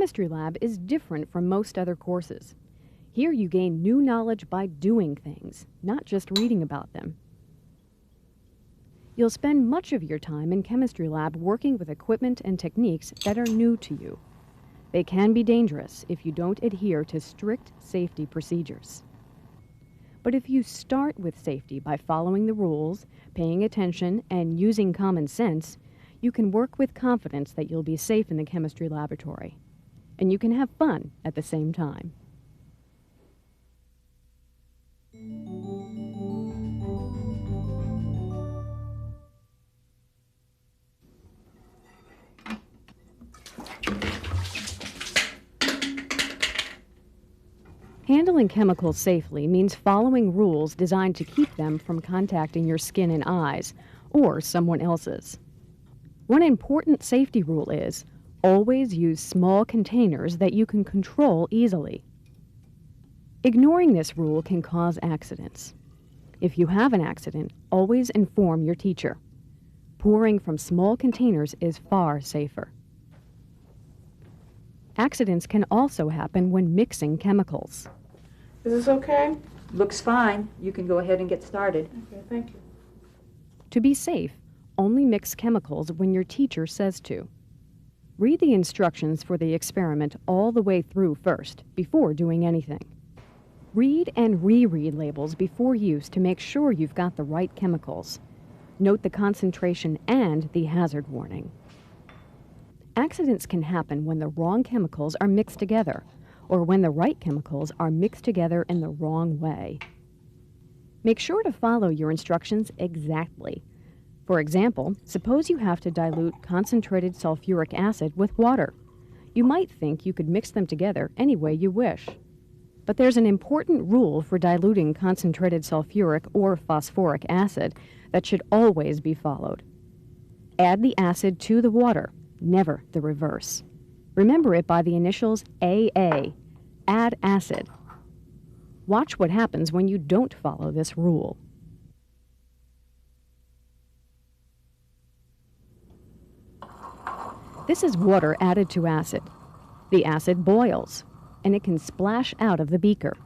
chemistry lab is different from most other courses. Here you gain new knowledge by doing things, not just reading about them. You'll spend much of your time in chemistry lab working with equipment and techniques that are new to you. They can be dangerous if you don't adhere to strict safety procedures. But if you start with safety by following the rules, paying attention, and using common sense, you can work with confidence that you'll be safe in the chemistry laboratory. And you can have fun at the same time. Handling chemicals safely means following rules designed to keep them from contacting your skin and eyes, or someone else's. One important safety rule is, always use small containers that you can control easily. Ignoring this rule can cause accidents. If you have an accident, always inform your teacher. Pouring from small containers is far safer. Accidents can also happen when mixing chemicals. Is this okay? Looks fine. You can go ahead and get started. Okay, thank you. To be safe, only mix chemicals when your teacher says to. Read the instructions for the experiment all the way through first, before doing anything. Read and reread labels before use to make sure you've got the right chemicals. Note the concentration and the hazard warning. Accidents can happen when the wrong chemicals are mixed together, or when the right chemicals are mixed together in the wrong way. Make sure to follow your instructions exactly. For example, suppose you have to dilute concentrated sulfuric acid with water. You might think you could mix them together any way you wish. But there's an important rule for diluting concentrated sulfuric or phosphoric acid that should always be followed. Add the acid to the water, never the reverse. Remember it by the initials AA, add acid. Watch what happens when you don't follow this rule. This is water added to acid. The acid boils, and it can splash out of the beaker.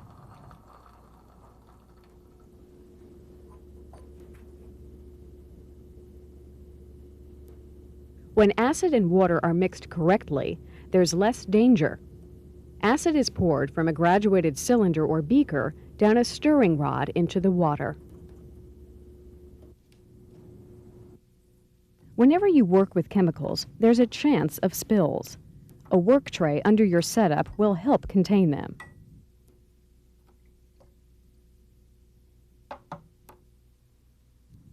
When acid and water are mixed correctly, there's less danger. Acid is poured from a graduated cylinder or beaker down a stirring rod into the water. Whenever you work with chemicals, there's a chance of spills. A work tray under your setup will help contain them.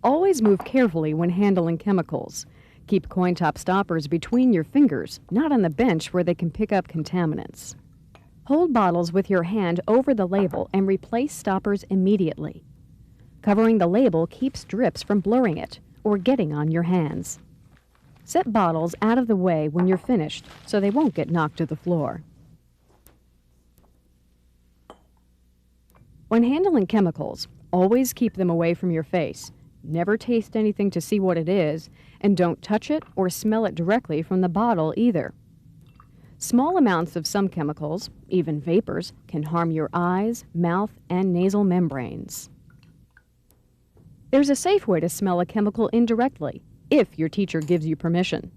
Always move carefully when handling chemicals. Keep coin-top stoppers between your fingers, not on the bench where they can pick up contaminants. Hold bottles with your hand over the label and replace stoppers immediately. Covering the label keeps drips from blurring it or getting on your hands. Set bottles out of the way when you're finished so they won't get knocked to the floor. When handling chemicals, always keep them away from your face. Never taste anything to see what it is, and don't touch it or smell it directly from the bottle either. Small amounts of some chemicals, even vapors, can harm your eyes, mouth, and nasal membranes. There's a safe way to smell a chemical indirectly, if your teacher gives you permission.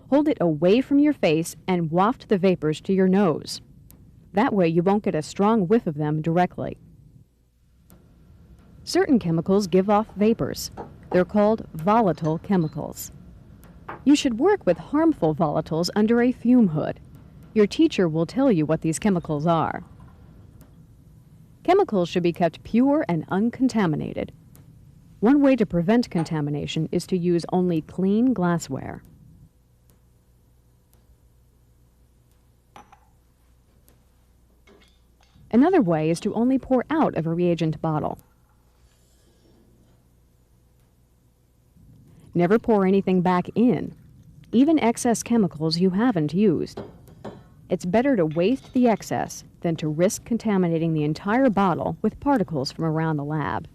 Hold it away from your face and waft the vapors to your nose. That way you won't get a strong whiff of them directly. Certain chemicals give off vapors. They're called volatile chemicals. You should work with harmful volatiles under a fume hood. Your teacher will tell you what these chemicals are. Chemicals should be kept pure and uncontaminated. One way to prevent contamination is to use only clean glassware. Another way is to only pour out of a reagent bottle. Never pour anything back in, even excess chemicals you haven't used. It's better to waste the excess than to risk contaminating the entire bottle with particles from around the lab.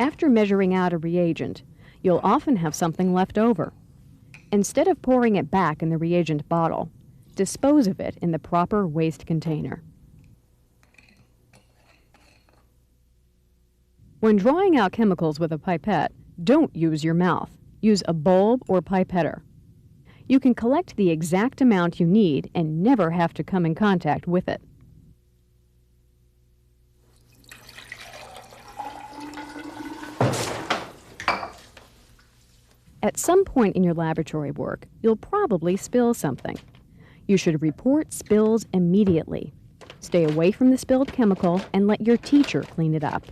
After measuring out a reagent, you'll often have something left over. Instead of pouring it back in the reagent bottle, dispose of it in the proper waste container. When drawing out chemicals with a pipette, don't use your mouth. Use a bulb or pipetter. You can collect the exact amount you need and never have to come in contact with it. At some point in your laboratory work, you'll probably spill something. You should report spills immediately. Stay away from the spilled chemical and let your teacher clean it up.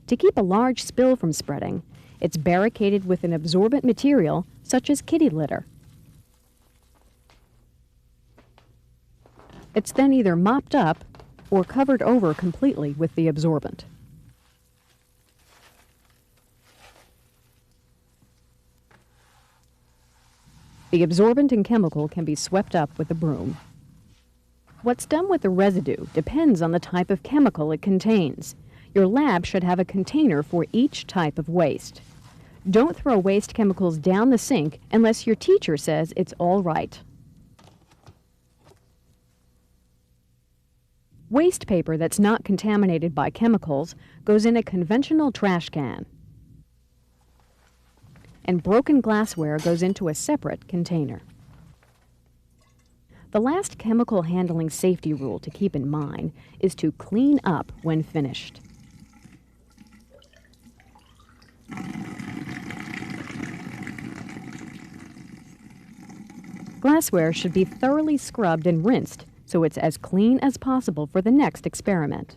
To keep a large spill from spreading, it's barricaded with an absorbent material such as kitty litter. It's then either mopped up or covered over completely with the absorbent. The absorbent and chemical can be swept up with a broom. What's done with the residue depends on the type of chemical it contains. Your lab should have a container for each type of waste. Don't throw waste chemicals down the sink unless your teacher says it's all right. Waste paper that's not contaminated by chemicals goes in a conventional trash can. And broken glassware goes into a separate container. The last chemical handling safety rule to keep in mind is to clean up when finished. Glassware should be thoroughly scrubbed and rinsed so it's as clean as possible for the next experiment.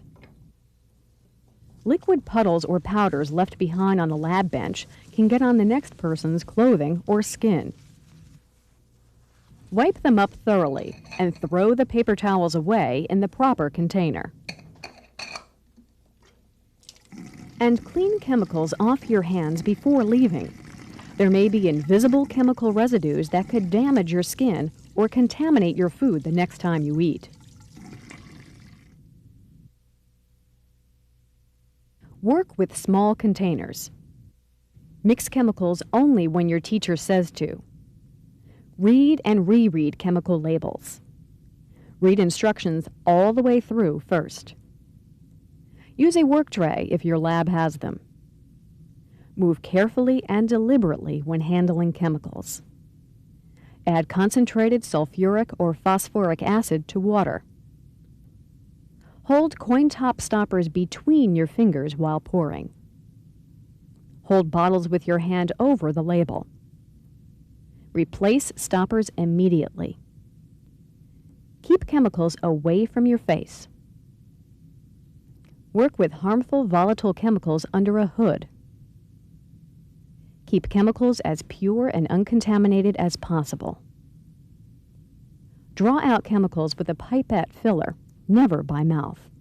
Liquid puddles or powders left behind on the lab bench can get on the next person's clothing or skin. Wipe them up thoroughly and throw the paper towels away in the proper container. And clean chemicals off your hands before leaving. There may be invisible chemical residues that could damage your skin or contaminate your food the next time you eat. Work with small containers. Mix chemicals only when your teacher says to. Read and reread chemical labels. Read instructions all the way through first. Use a work tray if your lab has them. Move carefully and deliberately when handling chemicals. Add concentrated sulfuric or phosphoric acid to water. Hold coin top stoppers between your fingers while pouring. Hold bottles with your hand over the label. Replace stoppers immediately. Keep chemicals away from your face. Work with harmful volatile chemicals under a hood. Keep chemicals as pure and uncontaminated as possible. Draw out chemicals with a pipette filler, never by mouth.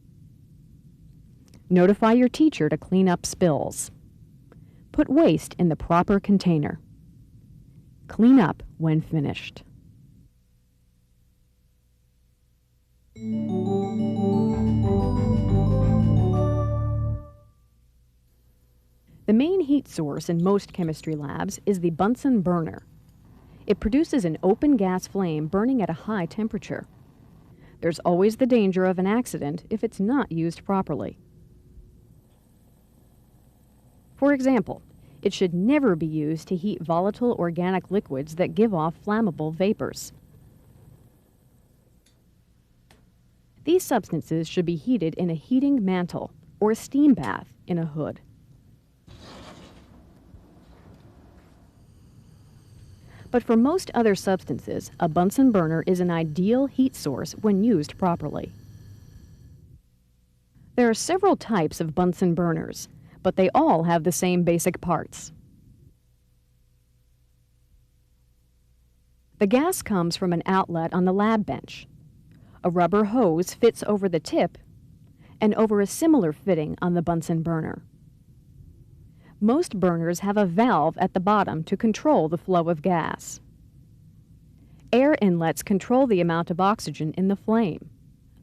Notify your teacher to clean up spills. Put waste in the proper container. Clean up when finished. The main heat source in most chemistry labs is the Bunsen burner. It produces an open gas flame burning at a high temperature. There's always the danger of an accident if it's not used properly. For example, it should never be used to heat volatile organic liquids that give off flammable vapors. These substances should be heated in a heating mantle or a steam bath in a hood. But for most other substances, a Bunsen burner is an ideal heat source when used properly. There are several types of Bunsen burners, but they all have the same basic parts. The gas comes from an outlet on the lab bench. A rubber hose fits over the tip and over a similar fitting on the Bunsen burner. Most burners have a valve at the bottom to control the flow of gas. Air inlets control the amount of oxygen in the flame.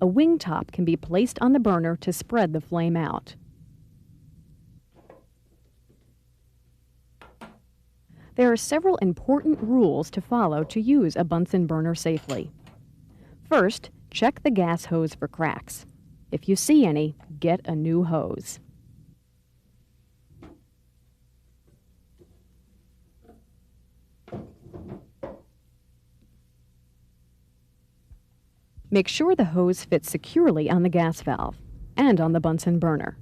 A wing top can be placed on the burner to spread the flame out. There are several important rules to follow to use a Bunsen burner safely. First, check the gas hose for cracks. If you see any, get a new hose. Make sure the hose fits securely on the gas valve and on the Bunsen burner.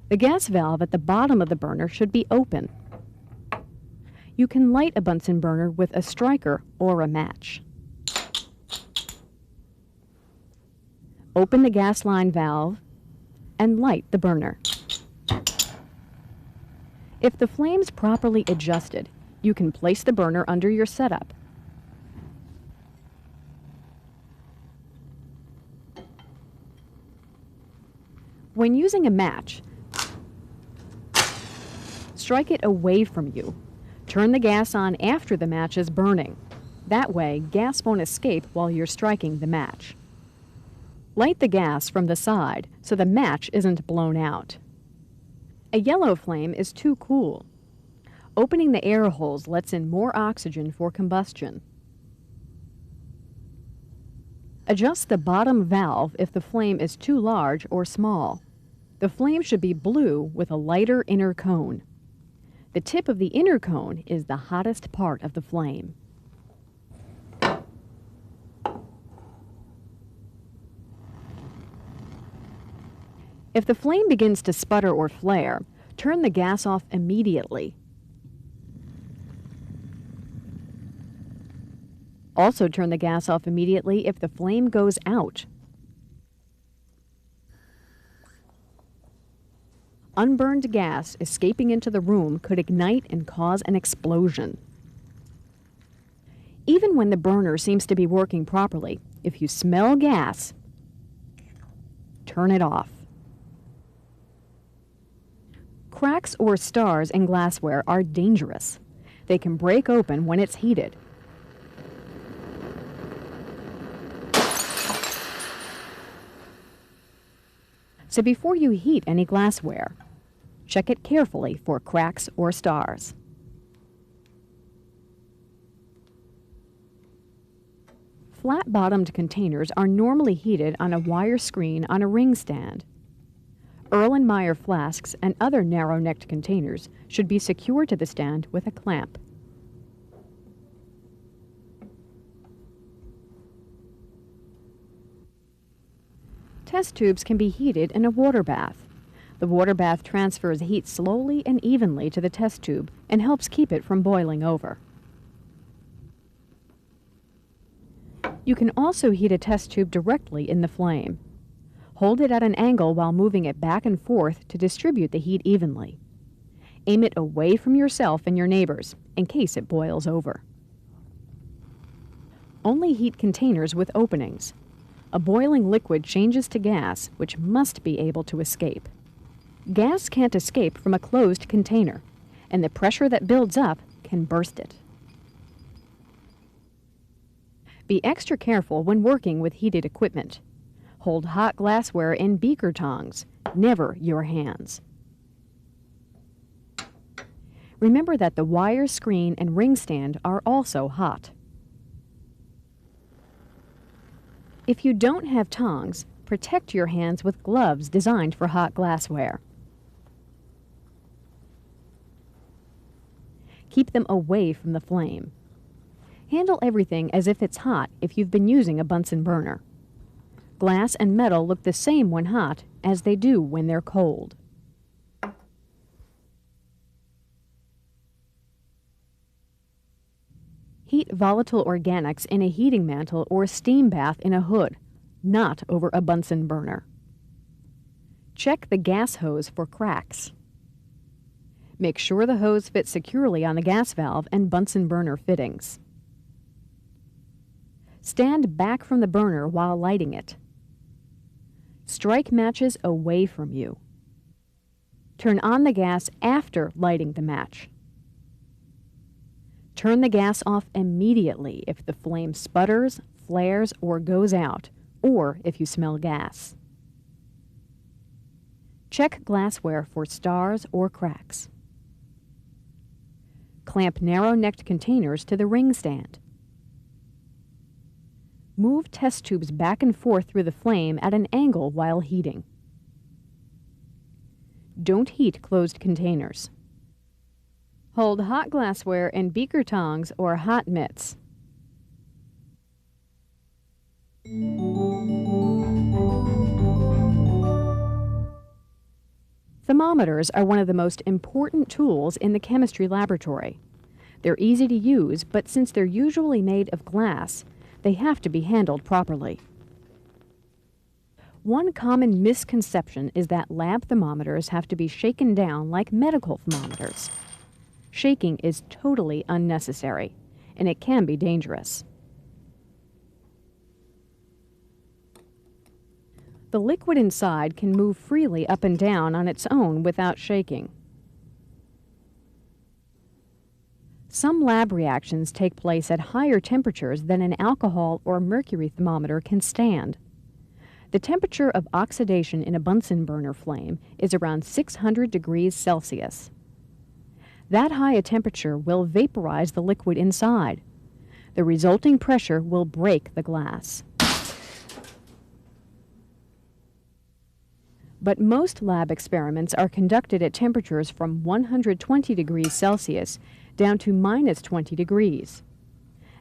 The gas valve at the bottom of the burner should be open. You can light a Bunsen burner with a striker or a match. Open the gas line valve and light the burner. If the flame's properly adjusted, you can place the burner under your setup. When using a match, strike it away from you. Turn the gas on after the match is burning. That way, gas won't escape while you're striking the match. Light the gas from the side so the match isn't blown out. A yellow flame is too cool. Opening the air holes lets in more oxygen for combustion. Adjust the bottom valve if the flame is too large or small. The flame should be blue with a lighter inner cone. The tip of the inner cone is the hottest part of the flame. If the flame begins to sputter or flare, turn the gas off immediately. Also turn the gas off immediately if the flame goes out. Unburned gas escaping into the room could ignite and cause an explosion. Even when the burner seems to be working properly, if you smell gas, turn it off. Cracks or stars in glassware are dangerous. They can break open when it's heated. So before you heat any glassware, check it carefully for cracks or stars. Flat-bottomed containers are normally heated on a wire screen on a ring stand. Erlenmeyer flasks and other narrow-necked containers should be secured to the stand with a clamp. Test tubes can be heated in a water bath. The water bath transfers heat slowly and evenly to the test tube and helps keep it from boiling over. You can also heat a test tube directly in the flame. Hold it at an angle while moving it back and forth to distribute the heat evenly. Aim it away from yourself and your neighbors in case it boils over. Only heat containers with openings. A boiling liquid changes to gas, which must be able to escape. Gas can't escape from a closed container, and the pressure that builds up can burst it. Be extra careful when working with heated equipment. Hold hot glassware in beaker tongs, never your hands. Remember that the wire screen and ring stand are also hot. If you don't have tongs, protect your hands with gloves designed for hot glassware. Keep them away from the flame. Handle everything as if it's hot if you've been using a Bunsen burner. Glass and metal look the same when hot as they do when they're cold. Heat volatile organics in a heating mantle or steam bath in a hood, not over a Bunsen burner. Check the gas hose for cracks. Make sure the hose fits securely on the gas valve and Bunsen burner fittings. Stand back from the burner while lighting it. Strike matches away from you. Turn on the gas after lighting the match. Turn the gas off immediately if the flame sputters, flares, or goes out, or if you smell gas. Check glassware for stars or cracks. Clamp narrow-necked containers to the ring stand. Move test tubes back and forth through the flame at an angle while heating. Don't heat closed containers. Hold hot glassware in beaker tongs or hot mitts. Thermometers are one of the most important tools in the chemistry laboratory. They're easy to use, but since they're usually made of glass, they have to be handled properly. One common misconception is that lab thermometers have to be shaken down like medical thermometers. Shaking is totally unnecessary, and it can be dangerous. The liquid inside can move freely up and down on its own without shaking. Some lab reactions take place at higher temperatures than an alcohol or mercury thermometer can stand. The temperature of oxidation in a Bunsen burner flame is around 600 degrees Celsius. That high a temperature will vaporize the liquid inside. The resulting pressure will break the glass. But most lab experiments are conducted at temperatures from 120 degrees Celsius down to minus 20 degrees.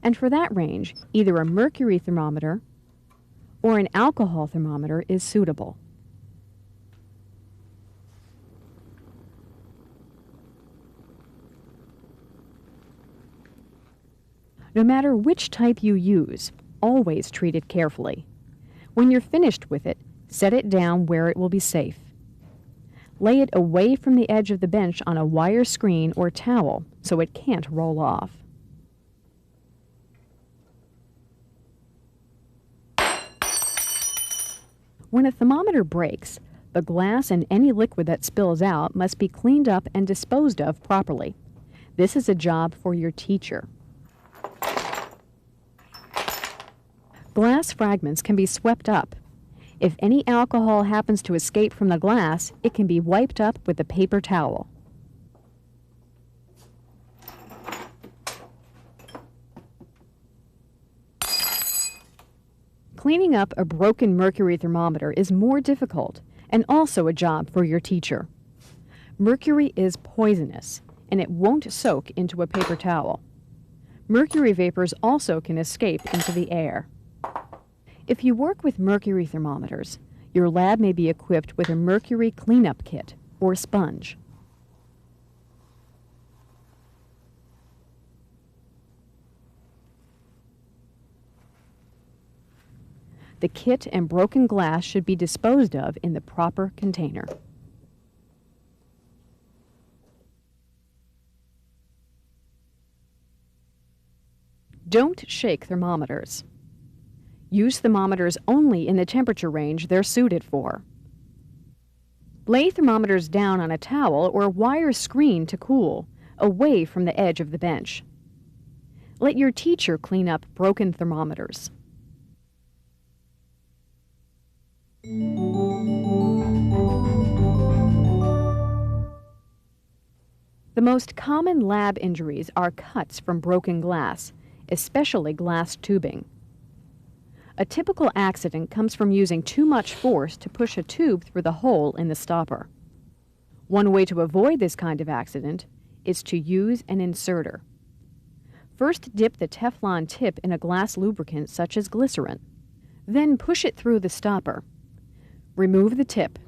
And for that range, either a mercury thermometer or an alcohol thermometer is suitable. No matter which type you use, always treat it carefully. When you're finished with it, set it down where it will be safe. Lay it away from the edge of the bench on a wire screen or towel so it can't roll off. When a thermometer breaks, the glass and any liquid that spills out must be cleaned up and disposed of properly. This is a job for your teacher. Glass fragments can be swept up. If any alcohol happens to escape from the glass, it can be wiped up with a paper towel. Cleaning up a broken mercury thermometer is more difficult and also a job for your teacher. Mercury is poisonous, and it won't soak into a paper towel. Mercury vapors also can escape into the air. If you work with mercury thermometers, your lab may be equipped with a mercury cleanup kit or sponge. The kit and broken glass should be disposed of in the proper container. Don't shake thermometers. Use thermometers only in the temperature range they're suited for. Lay thermometers down on a towel or wire screen to cool, away from the edge of the bench. Let your teacher clean up broken thermometers. The most common lab injuries are cuts from broken glass, especially glass tubing. A typical accident comes from using too much force to push a tube through the hole in the stopper. One way to avoid this kind of accident is to use an inserter. First, dip the Teflon tip in a glass lubricant such as glycerin. Then push it through the stopper. Remove the tip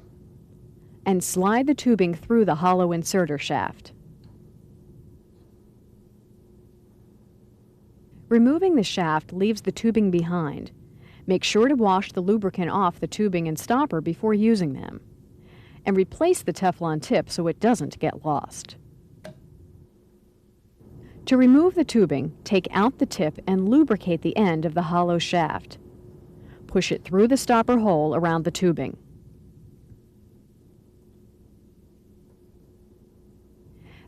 and slide the tubing through the hollow inserter shaft. Removing the shaft leaves the tubing behind. Make sure to wash the lubricant off the tubing and stopper before using them, and replace the Teflon tip so it doesn't get lost. To remove the tubing, take out the tip and lubricate the end of the hollow shaft. Push it through the stopper hole around the tubing.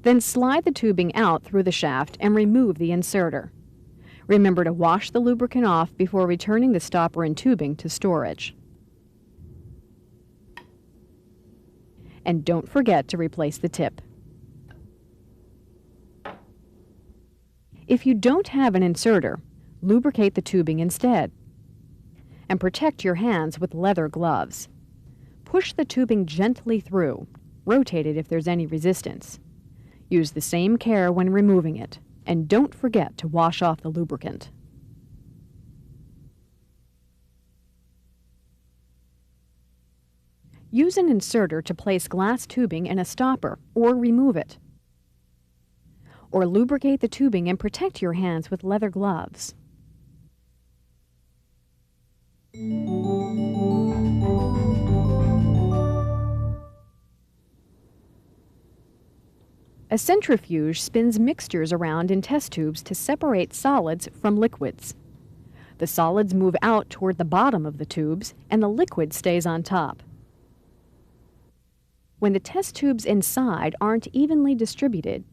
Then slide the tubing out through the shaft and remove the inserter. Remember to wash the lubricant off before returning the stopper and tubing to storage. And don't forget to replace the tip. If you don't have an inserter, lubricate the tubing instead. And protect your hands with leather gloves. Push the tubing gently through. Rotate it if there's any resistance. Use the same care when removing it, and don't forget to wash off the lubricant. Use an inserter to place glass tubing in a stopper or remove it. Or lubricate the tubing and protect your hands with leather gloves. A centrifuge spins mixtures around in test tubes to separate solids from liquids. The solids move out toward the bottom of the tubes, and the liquid stays on top. When the test tubes inside aren't evenly distributed,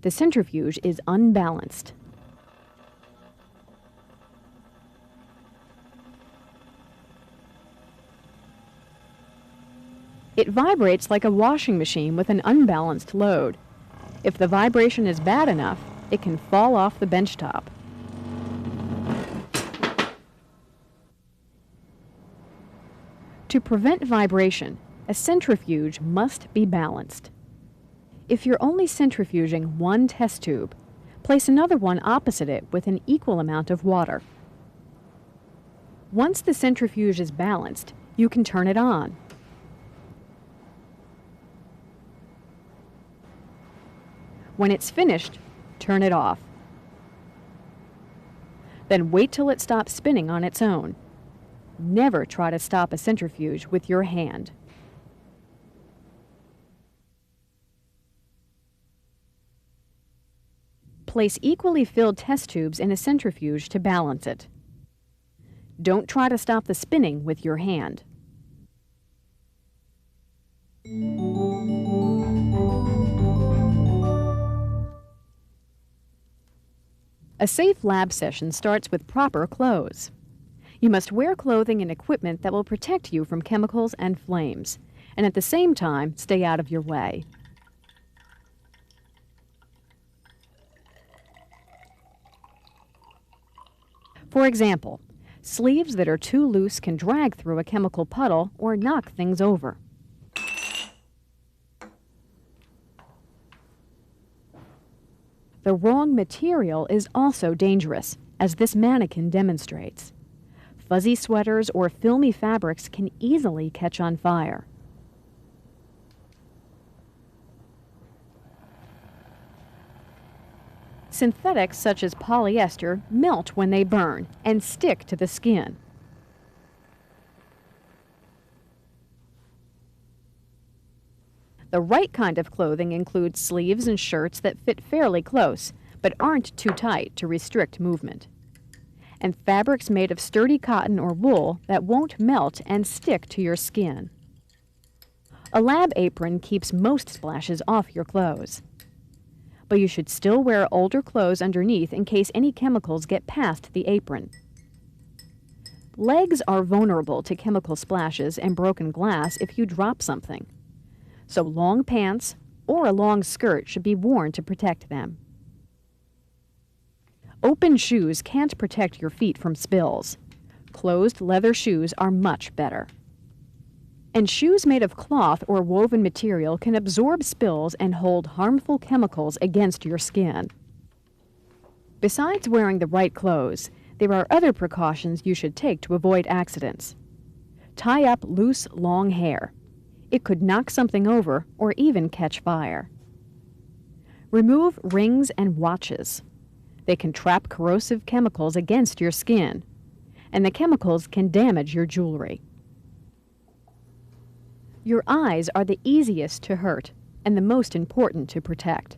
the centrifuge is unbalanced. It vibrates like a washing machine with an unbalanced load. If the vibration is bad enough, it can fall off the bench top. To prevent vibration, a centrifuge must be balanced. If you're only centrifuging one test tube, place another one opposite it with an equal amount of water. Once the centrifuge is balanced, you can turn it on. When it's finished, turn it off. Then wait till it stops spinning on its own. Never try to stop a centrifuge with your hand. Place equally filled test tubes in a centrifuge to balance it. Don't try to stop the spinning with your hand. A safe lab session starts with proper clothes. You must wear clothing and equipment that will protect you from chemicals and flames, and at the same time, stay out of your way. For example, sleeves that are too loose can drag through a chemical puddle or knock things over. The wrong material is also dangerous, as this mannequin demonstrates. Fuzzy sweaters or filmy fabrics can easily catch on fire. Synthetics such as polyester melt when they burn and stick to the skin. The right kind of clothing includes sleeves and shirts that fit fairly close, but aren't too tight to restrict movement. And fabrics made of sturdy cotton or wool that won't melt and stick to your skin. A lab apron keeps most splashes off your clothes. But you should still wear older clothes underneath in case any chemicals get past the apron. Legs are vulnerable to chemical splashes and broken glass if you drop something. So long pants or a long skirt should be worn to protect them. Open shoes can't protect your feet from spills. Closed leather shoes are much better. And shoes made of cloth or woven material can absorb spills and hold harmful chemicals against your skin. Besides wearing the right clothes, there are other precautions you should take to avoid accidents. Tie up loose, long hair. It could knock something over or even catch fire. Remove rings and watches. They can trap corrosive chemicals against your skin, and the chemicals can damage your jewelry. Your eyes are the easiest to hurt and the most important to protect.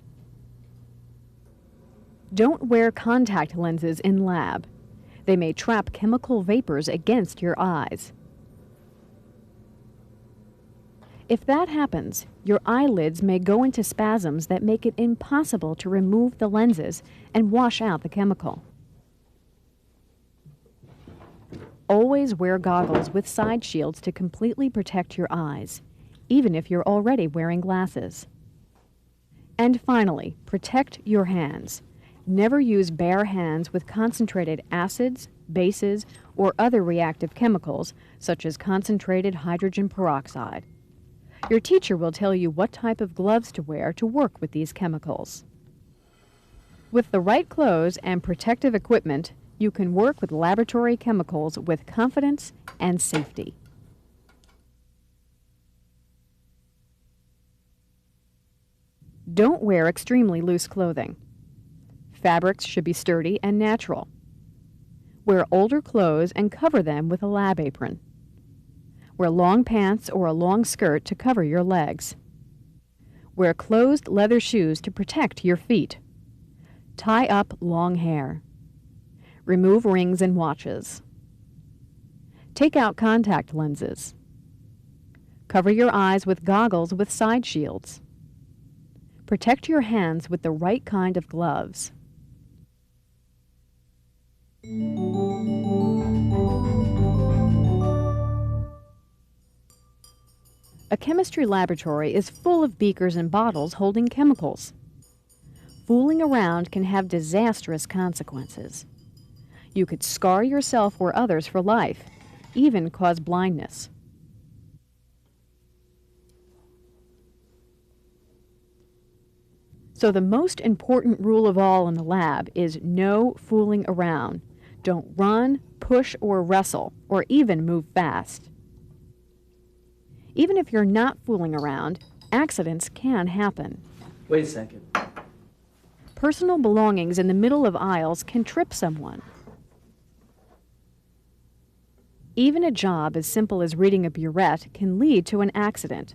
Don't wear contact lenses in lab. They may trap chemical vapors against your eyes. If that happens, your eyelids may go into spasms that make it impossible to remove the lenses and wash out the chemical. always wear goggles with side shields to completely protect your eyes, even if you're already wearing glasses. And finally, protect your hands. Never use bare hands with concentrated acids, bases, or other reactive chemicals, such as concentrated hydrogen peroxide. Your teacher will tell you what type of gloves to wear to work with these chemicals. With the right clothes and protective equipment, you can work with laboratory chemicals with confidence and safety. Don't wear extremely loose clothing. Fabrics should be sturdy and natural. Wear older clothes and cover them with a lab apron. Wear long pants or a long skirt to cover your legs. Wear closed leather shoes to protect your feet. Tie up long hair. Remove rings and watches. Take out contact lenses. Cover your eyes with goggles with side shields. Protect your hands with the right kind of gloves. A chemistry laboratory is full of beakers and bottles holding chemicals. Fooling around can have disastrous consequences. You could scar yourself or others for life, even cause blindness. So the most important rule of all in the lab is no fooling around. Don't run, push, or wrestle, or even move fast. Even if you're not fooling around, accidents can happen. Wait a second. Personal belongings in the middle of aisles can trip someone. Even a job as simple as reading a burette can lead to an accident.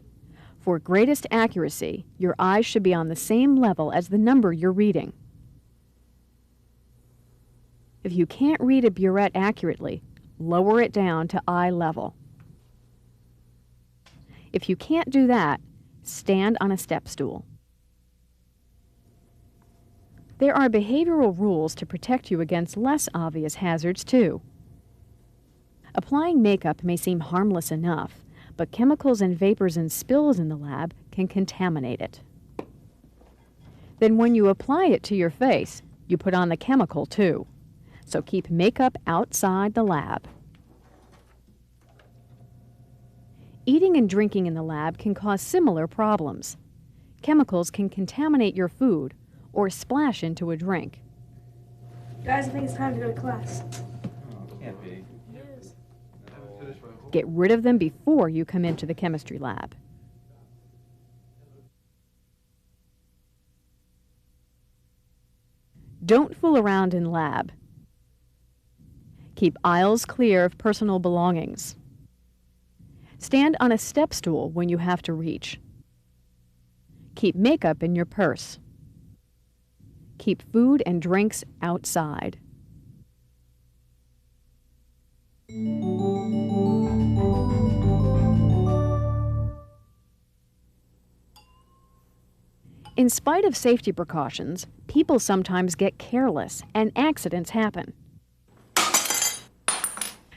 For greatest accuracy, your eyes should be on the same level as the number you're reading. If you can't read a burette accurately, lower it down to eye level. If you can't do that, stand on a step stool. There are behavioral rules to protect you against less obvious hazards, too. Applying makeup may seem harmless enough, but chemicals and vapors and spills in the lab can contaminate it. Then when you apply it to your face, you put on the chemical, too. So keep makeup outside the lab. Eating and drinking in the lab can cause similar problems. Chemicals can contaminate your food or splash into a drink. Guys, I think it's time to go to class. Can't be. Get rid of them before you come into the chemistry lab. Don't fool around in lab. Keep aisles clear of personal belongings. Stand on a step stool when you have to reach. Keep makeup in your purse. Keep food and drinks outside. In spite of safety precautions, people sometimes get careless and accidents happen.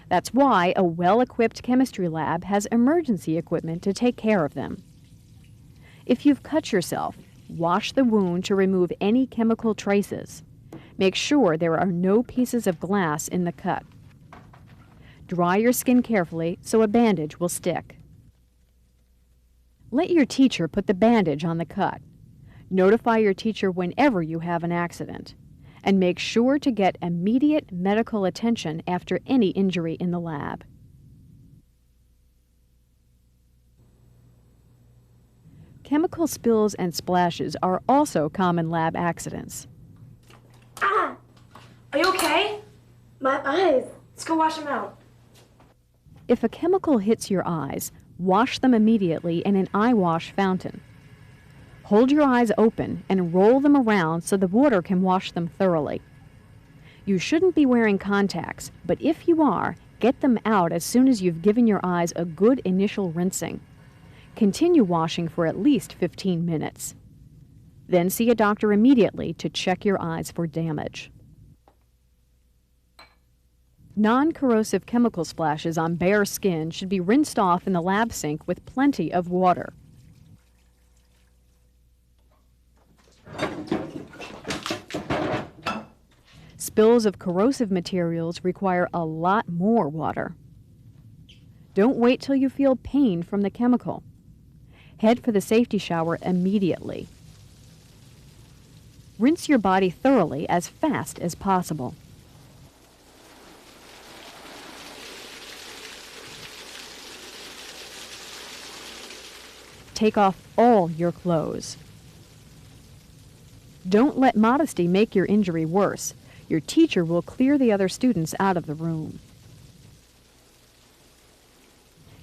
That's why a well-equipped chemistry lab has emergency equipment to take care of them. If you've cut yourself, wash the wound to remove any chemical traces. Make sure there are no pieces of glass in the cut. Dry your skin carefully so a bandage will stick. Let your teacher put the bandage on the cut. Notify your teacher whenever you have an accident. And make sure to get immediate medical attention after any injury in the lab. Chemical spills and splashes are also common lab accidents. Ah! Are you okay? My eyes. Let's go wash them out. If a chemical hits your eyes, wash them immediately in an eye wash fountain. Hold your eyes open and roll them around so the water can wash them thoroughly. You shouldn't be wearing contacts, but if you are, get them out as soon as you've given your eyes a good initial rinsing. Continue washing for at least 15 minutes. Then see a doctor immediately to check your eyes for damage. Non-corrosive chemical splashes on bare skin should be rinsed off in the lab sink with plenty of water. Spills of corrosive materials require a lot more water. Don't wait till you feel pain from the chemical. Head for the safety shower immediately. Rinse your body thoroughly as fast as possible. Take off all your clothes. Don't let modesty make your injury worse. Your teacher will clear the other students out of the room.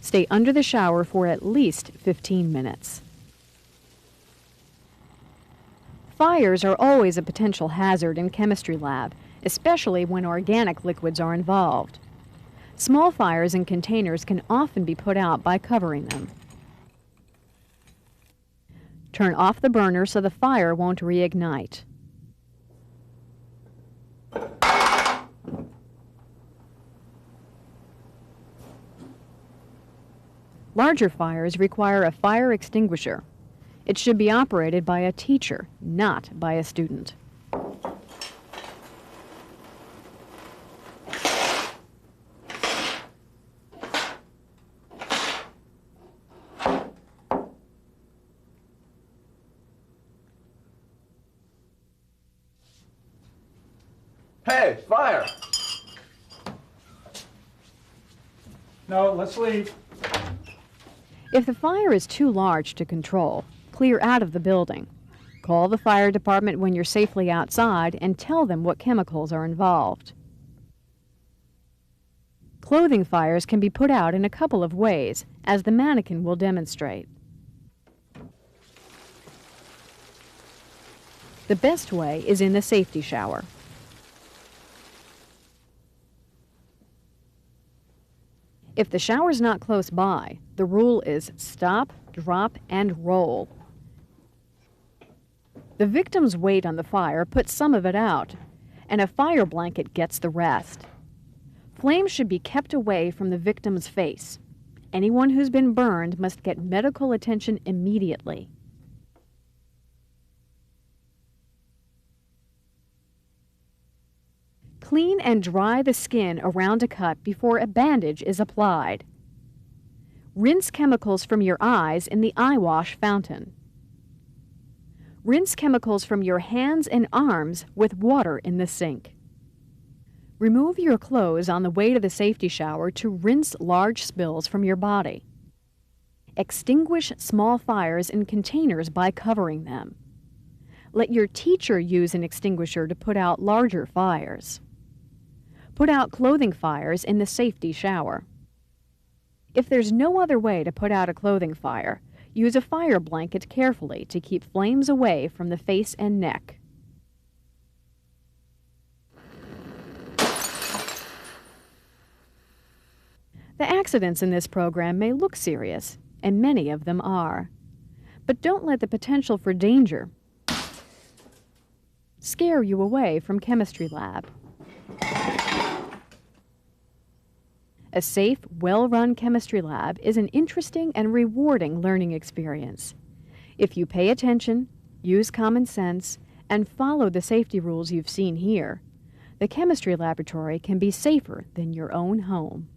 Stay under the shower for at least 15 minutes. Fires are always a potential hazard in chemistry lab, especially when organic liquids are involved. Small fires in containers can often be put out by covering them. Turn off the burner so the fire won't reignite. Larger fires require a fire extinguisher. It should be operated by a teacher, not by a student. Hey, fire! No, let's leave. If the fire is too large to control, clear out of the building. Call the fire department when you're safely outside and tell them what chemicals are involved. Clothing fires can be put out in a couple of ways, as the mannequin will demonstrate. The best way is in the safety shower. If the shower's not close by, the rule is stop, drop, and roll. The victim's weight on the fire puts some of it out, and a fire blanket gets the rest. Flames should be kept away from the victim's face. Anyone who's been burned must get medical attention immediately. Clean and dry the skin around a cut before a bandage is applied. Rinse chemicals from your eyes in the eye wash fountain. Rinse chemicals from your hands and arms with water in the sink. Remove your clothes on the way to the safety shower to rinse large spills from your body. Extinguish small fires in containers by covering them. Let your teacher use an extinguisher to put out larger fires. Put out clothing fires in the safety shower. If there's no other way to put out a clothing fire, use a fire blanket carefully to keep flames away from the face and neck. The accidents in this program may look serious, and many of them are. But don't let the potential for danger scare you away from chemistry lab. A safe, well-run chemistry lab is an interesting and rewarding learning experience. If you pay attention, use common sense, and follow the safety rules you've seen here, the chemistry laboratory can be safer than your own home.